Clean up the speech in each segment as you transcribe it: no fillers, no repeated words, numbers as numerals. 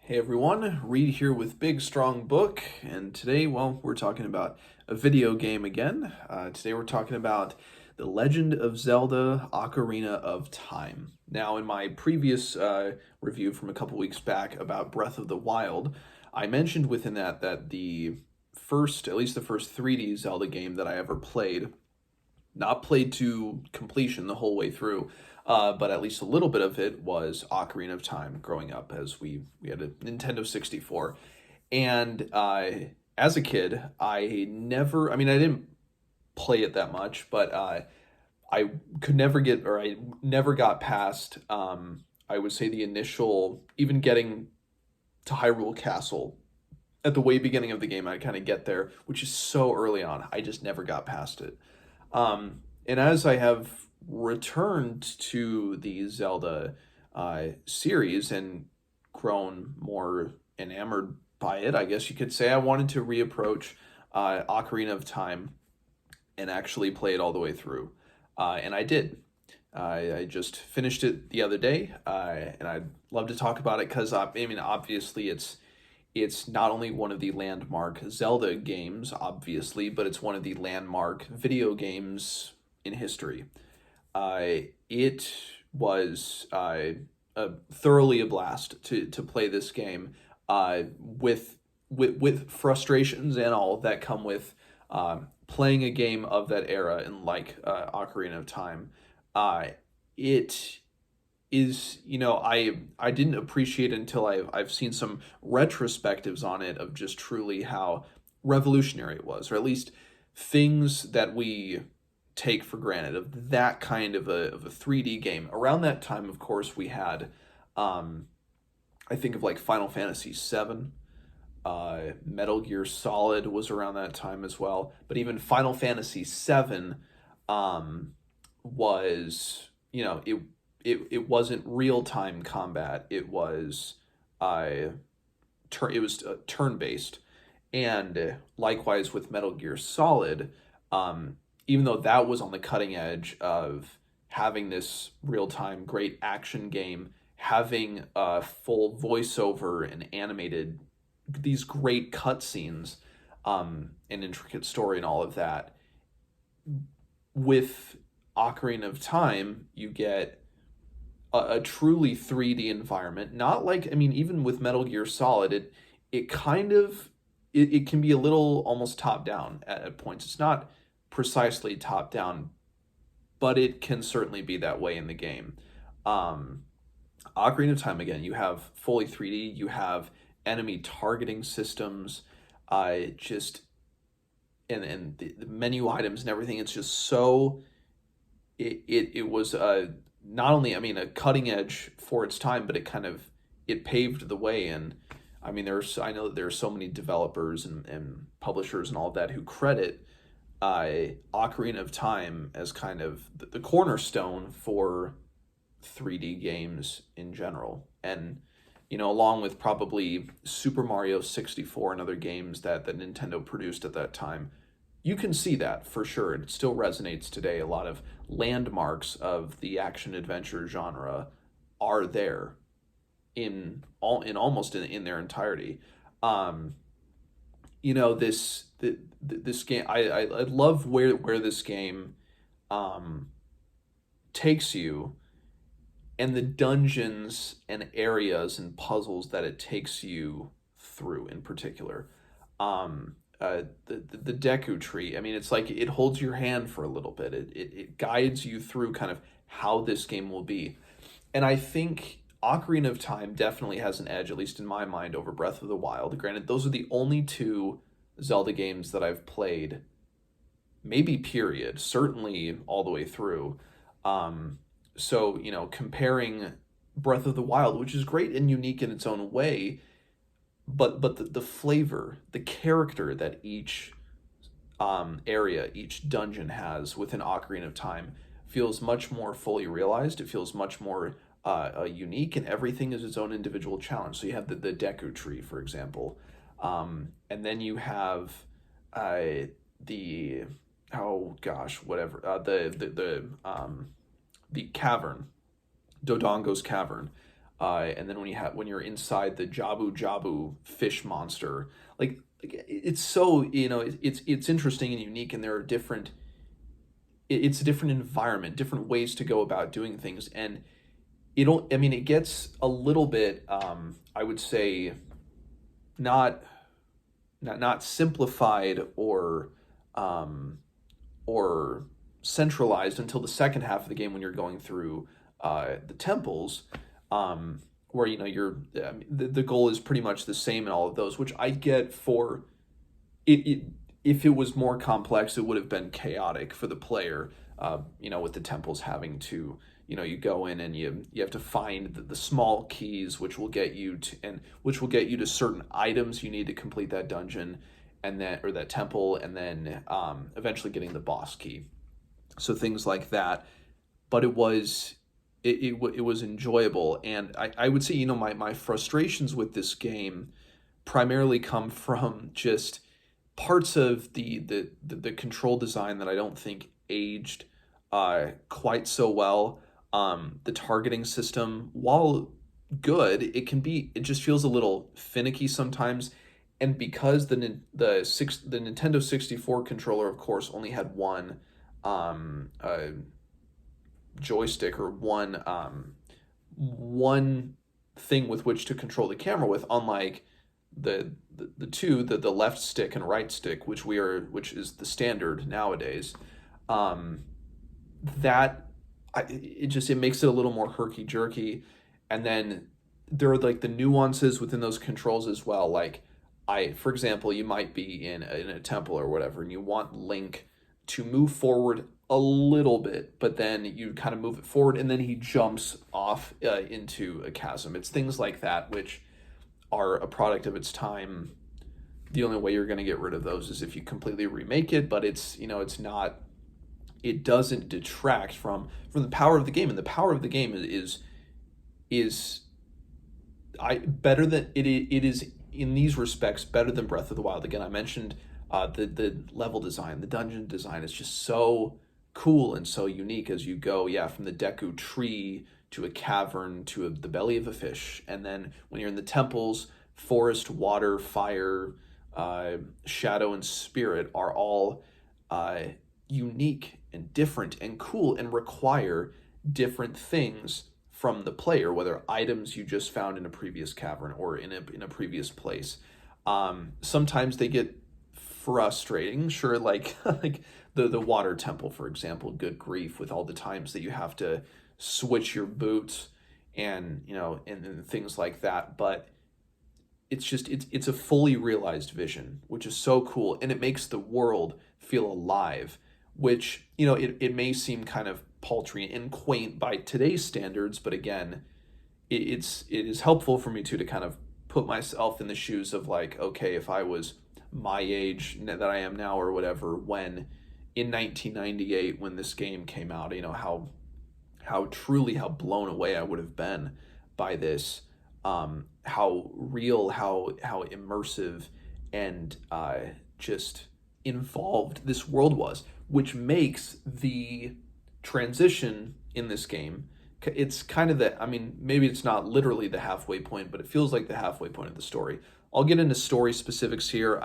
Hey everyone, Reed here with Big Strong Book, and today, well, we're talking about a video game again. Today we're talking about The Legend of Zelda Ocarina of Time. Now, in my previous review from a couple weeks back about Breath of the Wild, I mentioned within that the first, at least the first 3D Zelda game that I ever played, not played to completion the whole way through, but at least a little bit of it was Ocarina of Time growing up as we had a Nintendo 64. And as a kid, I mean, I didn't play it that much, but I could never get, or I never got past, I would say the initial, even getting to Hyrule Castle at the way beginning of the game, I kind of get there, which is so early on. I just never got past it. And as I have returned to the Zelda series and grown more enamored by it, I guess you could say, I wanted to reapproach Ocarina of Time and actually play it all the way through. And I did. I just finished it the other day, and I'd love to talk about it because I mean, obviously, it's not only one of the landmark Zelda games, obviously, but it's one of the landmark video games in history. It was thoroughly a blast to play this game, with frustrations and all that come with playing a game of that era and like Ocarina of Time. It is, I didn't appreciate it until I've seen some retrospectives on it of just truly how revolutionary it was, or at least things that we take for granted of that kind of a 3D game. Around that time, of course, we had I think of like Final Fantasy VII, Metal Gear Solid was around that time as well, but even Final Fantasy VII was, it wasn't real time combat. It was turn based, and likewise with Metal Gear Solid, even though that was on the cutting edge of having this real time great action game, having a full voiceover and animated these great cutscenes, an intricate story and all of that. With Ocarina of Time, you get a truly 3D environment. Not like, I mean, even with Metal Gear Solid, it kind of it can be a little almost top down at points. It's not precisely top down, but it can certainly be that way in the game. Um, Ocarina of Time, again, you have fully 3D. You have enemy targeting systems. Just and the menu items and everything. It's just so it was not only, I mean, a cutting edge for its time, but it paved the way. And I mean, I know that there are so many developers and publishers and all of that who credit Ocarina of Time as kind of the cornerstone for 3D games in general. And along with probably Super Mario 64 and other games that Nintendo produced at that time, you can see that for sure. It still resonates today. A lot of landmarks of the action adventure genre are there in almost in their entirety. Um, this game, I love where this game um takes you, and the dungeons and areas and puzzles that it takes you through in particular. The Deku Tree, I mean, it's like it holds your hand for a little bit. It guides you through kind of how this game will be. And I think Ocarina of Time definitely has an edge, at least in my mind, over Breath of the Wild. Granted, those are the only two Zelda games that I've played, maybe period, certainly all the way through. So, comparing Breath of the Wild, which is great and unique in its own way, but the flavor, the character that each area, each dungeon has within Ocarina of Time feels much more fully realized. It feels much more unique, and everything is its own individual challenge. So you have the Deku Tree, for example, and then you have the oh gosh, whatever, the cavern, Dodongo's cavern, and then when you're inside the Jabu Jabu fish monster, it's so, it's interesting and unique, and there are it's a different environment, different ways to go about doing things, and it gets a little bit, I would say, not not simplified um, or centralized until the second half of the game when you're going through the temples, where the goal is pretty much the same in all of those, which I get for it. If it was more complex, it would have been chaotic for the player. With the temples having to, you go in and you have to find the small keys, which will get you to certain items you need to complete that dungeon, and then or that temple, and then eventually getting the boss key. So things like that. But it was enjoyable, and I would say, my frustrations with this game primarily come from just parts of the control design that I don't think aged quite so well. The targeting system, while good, it just feels a little finicky sometimes. And because the Nintendo 64 controller, of course, only had one joystick, or one thing with which to control the camera with, unlike the left stick and right stick, which is the standard nowadays. That it makes it a little more herky jerky, and then there are like the nuances within those controls as well. Like, for example, you might be in a temple or whatever, and you want Link to move forward a little bit, but then you kind of move it forward, and then he jumps off into a chasm. It's things like that which are a product of its time. The only way you're going to get rid of those is if you completely remake it, but it's not. It doesn't detract from the power of the game, and the power of the game is better than it is in these respects, better than Breath of the Wild. Again, I mentioned the level design, the dungeon design is just so cool and so unique as you go, from the Deku tree to a cavern to the belly of a fish, and then when you're in the temples, forest, water, fire, shadow, and spirit are all unique and different and cool, and require different things from the player, whether items you just found in a previous cavern or in a previous place. Sometimes they get frustrating, sure, like like the water temple, for example. Good grief, with all the times that you have to switch your boots, and and things like that. But it's a fully realized vision, which is so cool, and it makes the world feel alive, which, it may seem kind of paltry and quaint by today's standards, but again, it is helpful for me to kind of put myself in the shoes of, like, okay, if I was my age that I am now or whatever, when in 1998, when this game came out, how blown away I would have been by this, how real, how immersive, and just involved this world was, which makes the transition in this game, it's kind of maybe it's not literally the halfway point, but it feels like the halfway point of the story. I'll get into story specifics here.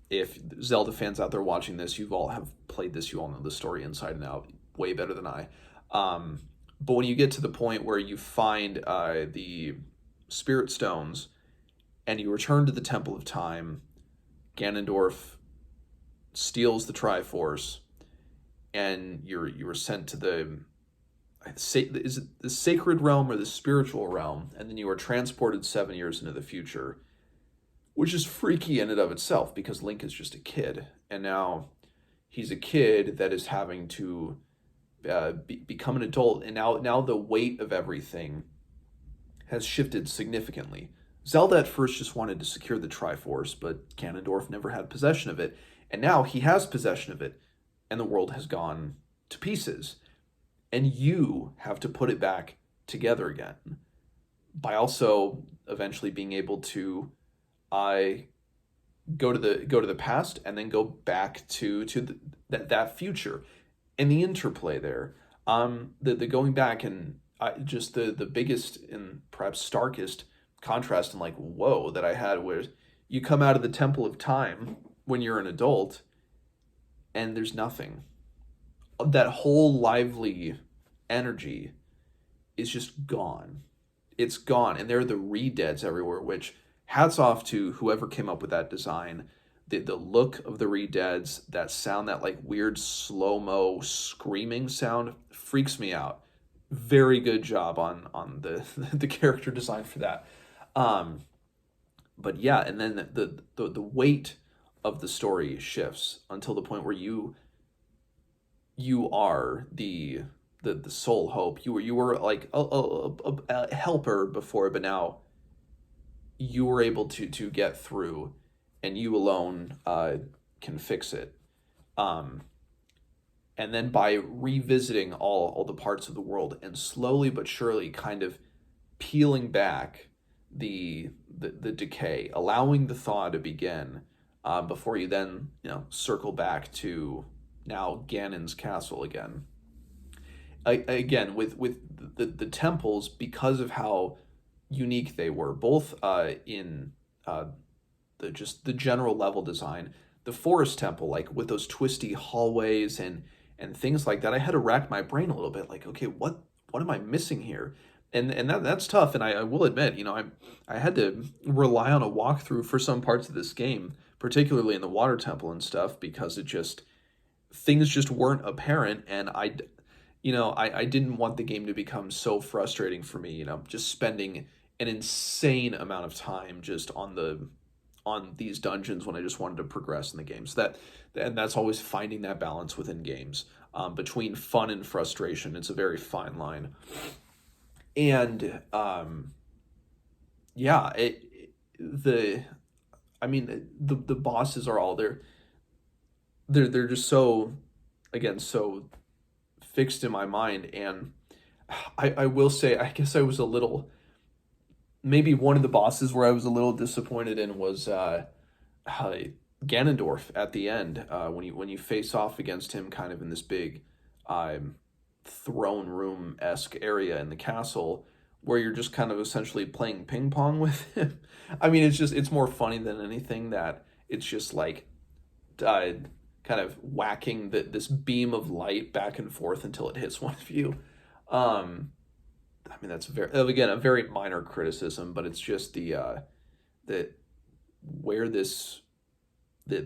If Zelda fans out there watching this, you all have played this, you all know the story inside and out way better than I. But when you get to the point where you find the Spirit Stones and you return to the Temple of Time, Ganondorf steals the Triforce, and you were sent to is it the sacred realm or the spiritual realm, and then you are transported 7 years into the future, which is freaky in and of itself, because Link is just a kid, and now he's a kid that is having to become an adult, and now the weight of everything has shifted significantly. Zelda at first just wanted to secure the Triforce, but Ganondorf never had possession of it, and now he has possession of it, and the world has gone to pieces, and you have to put it back together again by also eventually being able to go to the past and then go back to that future, and the interplay there, the going back and just the biggest and perhaps starkest contrast and like whoa that I had was you come out of the Temple of Time when you're an adult and there's nothing. That whole lively energy is just gone. It's gone, and there are the re-deads everywhere. Which hats off to whoever came up with that design. The look of the re-deads, that sound, that like weird slow-mo screaming sound, freaks me out. Very good job on the the character design for that. Um, but yeah, and then the weight of the story shifts until the point where you are the sole hope. You were like a helper before, but now you were able to get through, and you alone can fix it. Um, and then by revisiting all the parts of the world and slowly but surely kind of peeling back the decay, allowing the thaw to begin, before you then circle back to now Ganon's castle again. Again with the temples, because of how unique they were, both in the general level design, the forest temple, like with those twisty hallways and things like that. I had to rack my brain a little bit, like, okay, what am I missing here? And that's tough. And I will admit, I had to rely on a walkthrough for some parts of this game, particularly in the water temple and stuff, because it just things just weren't apparent, and I didn't want the game to become so frustrating for me, just spending an insane amount of time just on these dungeons when I just wanted to progress in the game. So that's always finding that balance within games, between fun and frustration. It's a very fine line. And yeah, the I mean the bosses are all they're just so, again, so fixed in my mind. And I will say, I guess I was a little, maybe one of the bosses where I was a little disappointed in was Ganondorf at the end, when you face off against him kind of in this big throne room esque area in the castle, where you're just kind of essentially playing ping pong with him. I mean, it's more funny than anything that it's just like uh, kind of whacking this beam of light back and forth until it hits one of you. Um, I mean, that's very, again, a very minor criticism, but it's just the where this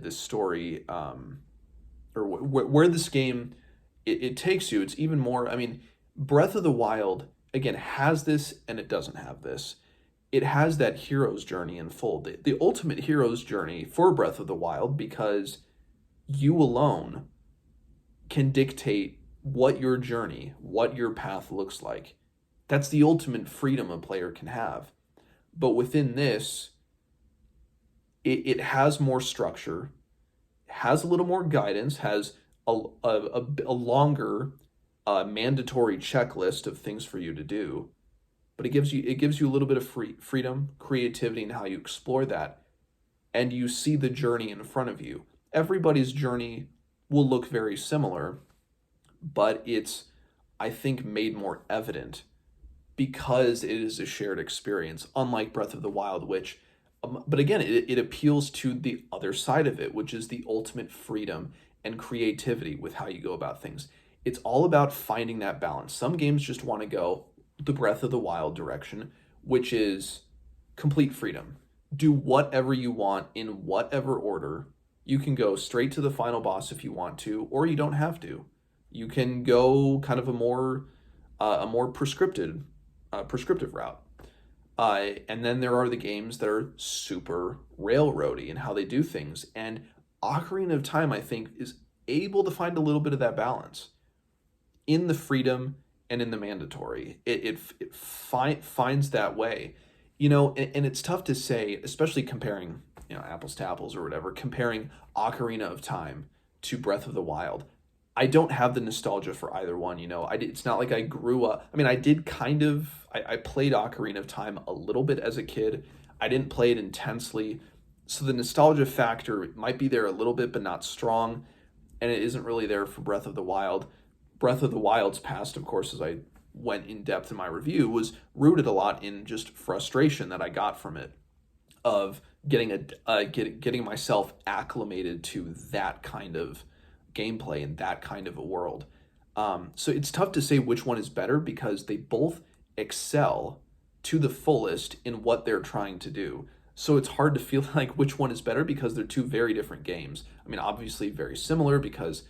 story, or where this game it takes you. It's even more. I mean, Breath of the Wild again has this, and it doesn't have this. It has that hero's journey in full, the ultimate hero's journey for Breath of the Wild, because you alone can dictate what your journey, what your path looks like. That's the ultimate freedom a player can have. But within this, it has more structure, has a little more guidance, has a longer mandatory checklist of things for you to do. But it gives you a little bit of freedom, creativity, and how you explore that, and you see the journey in front of you. Everybody's journey will look very similar, but it's, I think, made more evident because it is a shared experience, unlike Breath of the Wild, which, but again, it appeals to the other side of it, which is the ultimate freedom and creativity with how you go about things. It's all about finding that balance. Some games just want to go the Breath of the Wild direction, which is complete freedom. Do whatever you want in whatever order. You can go straight to the final boss if you want to, or you don't have to. You can go kind of a more prescriptive route. And then there are the games that are super railroady in how they do things. And Ocarina of Time, I think, is able to find a little bit of that balance in the freedom and in the mandatory. It finds that way. And it's tough to say, especially comparing, apples to apples or whatever, comparing Ocarina of Time to Breath of the Wild. I don't have the nostalgia for either one. It's not like I grew up. I mean, I did kind of. I played Ocarina of Time a little bit as a kid. I didn't play it intensely, so the nostalgia factor might be there a little bit, but not strong. And it isn't really there for Breath of the Wild. Breath of the Wild's past, of course, as I went in depth in my review, was rooted a lot in just frustration that I got from it, of getting myself acclimated to that kind of gameplay and that kind of a world. So it's tough to say which one is better because they both excel to the fullest in what they're trying to do. So it's hard to feel like which one is better because they're two very different games. I mean, obviously very similar because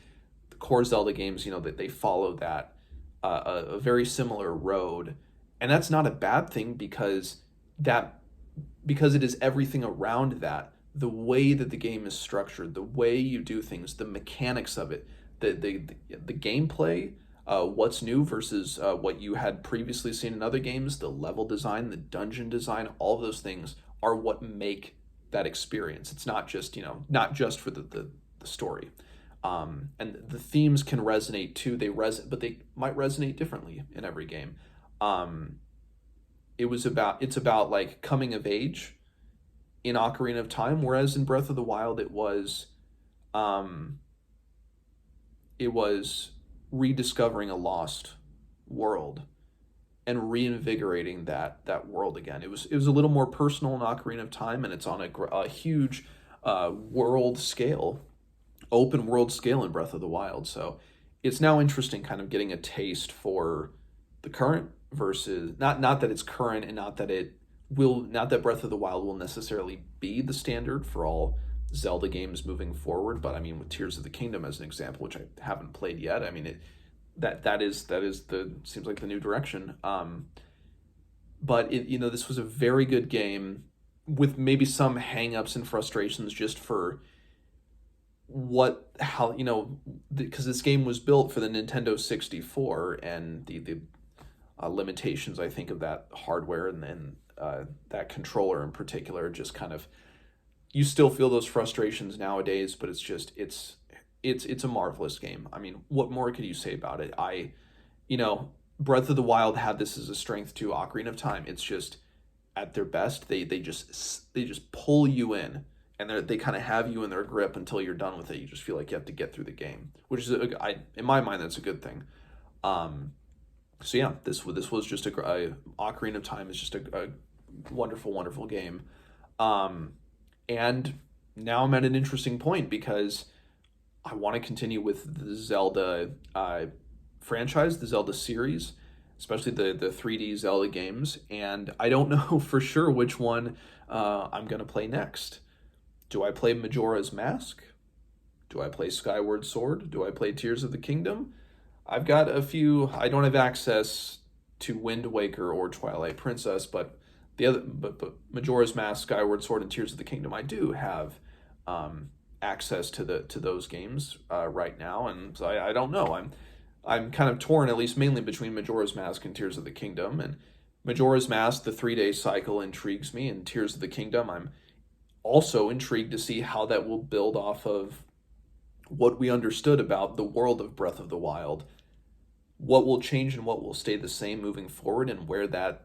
the core Zelda games, that they follow that a very similar road, and that's not a bad thing because it is everything around that. The way that the game is structured, the way you do things, the mechanics of it, the gameplay, what's new versus what you had previously seen in other games, the level design, the dungeon design, all of those things are what make that experience. It's not just for the story. And the themes can resonate too. But they might resonate differently in every game. It's about like coming of age in Ocarina of Time, whereas in Breath of the Wild it was rediscovering a lost world and reinvigorating that world again. It was a little more personal in Ocarina of Time, and it's on a huge world scale, open world scale in Breath of the Wild. So it's now interesting kind of getting a taste for the current versus not that it's current, and not that Breath of the Wild will necessarily be the standard for all Zelda games moving forward. But I mean, with Tears of the Kingdom as an example, which I haven't played yet, I mean that seems like the new direction. But this was a very good game with maybe some hangups and frustrations just for because this game was built for the Nintendo 64, and the limitations, I think, of that hardware and that controller in particular, just kind of, you still feel those frustrations nowadays, but it's a marvelous game. I mean, what more could you say about it? Breath of the Wild had this as a strength to Ocarina of Time. It's just at their best, they just pull you in, and they kind of have you in their grip until you're done with it. You just feel like you have to get through the game, which is in my mind, that's a good thing. So yeah, this was just Ocarina of Time is just a wonderful, wonderful game. And now I'm at an interesting point because I want to continue with the Zelda franchise, the Zelda series, especially the 3D Zelda games, and I don't know for sure which one I'm going to play next. Do I play Majora's Mask? Do I play Skyward Sword? Do I play Tears of the Kingdom? I've got a few. I don't have access to Wind Waker or Twilight Princess, but but Majora's Mask, Skyward Sword, and Tears of the Kingdom, I do have access to those games right now, and so I don't know. I'm kind of torn, at least mainly between Majora's Mask and Tears of the Kingdom. And Majora's Mask, the 3-day cycle, intrigues me, and Tears of the Kingdom, I'm also intrigued to see how that will build off of what we understood about the world of Breath of the Wild. What will change and what will stay the same moving forward, and where that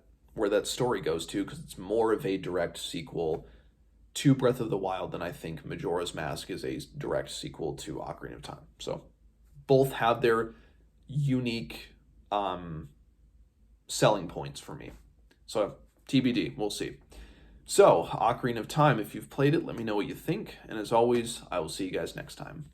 story goes to, because it's more of a direct sequel to Breath of the Wild than I think Majora's Mask is a direct sequel to Ocarina of Time. So both have their unique selling points for me. So TBD, we'll see. So Ocarina of Time, if you've played it, let me know what you think. And as always, I will see you guys next time.